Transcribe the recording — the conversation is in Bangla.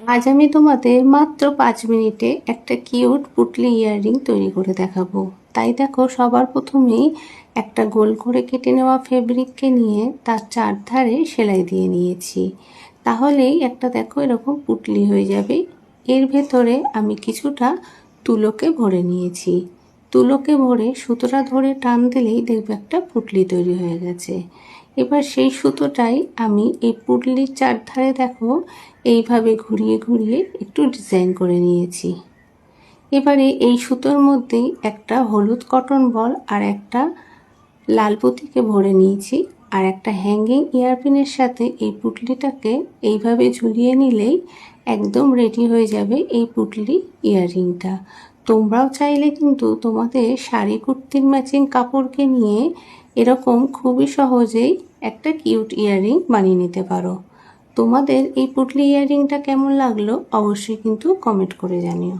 আজ আমি তোমাদের মাত্র 5 মিনিটে একটা কিউট পুটলি ইয়াররিং তৈরি করে দেখাবো। তাই দেখো, সবার প্রথমেই একটা গোল করে কেটে নেওয়া ফেব্রিককে নিয়ে তার চারধারে সেলাই দিয়ে নিয়েছি। তাহলেই একটা দেখো এরকম পুটলি হয়ে যাবে। এর ভেতরে আমি কিছুটা তুলোকে ভরে নিয়েছি। তুলোকে ভরে সুতোটা ধরে টান দিলেই দেখবে একটা পুটলি তৈরি হয়ে গেছে। এবার সেই সুতোটাই আমি এই পুটলির চারধারে দেখো এইভাবে ঘুরিয়ে ঘুরিয়ে একটু ডিজাইন করে নিয়েছি। এবারে এই সুতোর মধ্যেই একটা হলুদ কটন বল আর একটা লাল পুঁতিকে ভরে নিয়েছি। আর একটা হ্যাঙ্গিং ইয়ারপিনের সাথে এই পুটলিটাকে এইভাবে ঝুলিয়ে নিলেই একদম রেডি হয়ে যাবে এই পুটলি ইয়াররিংটা। তোমরাও চাইলে কিন্তু তোমাদের শাড়ি কুর্তির ম্যাচিং কাপড়কে নিয়ে এরকম খুবই সহজেই একটা কিউট ইয়াররিং বানিয়ে নিতে পারো। তোমাদের এই পুটলি ইয়াররিংটা কেমন লাগলো অবশ্যই কিন্তু কমেন্ট করে জানিও।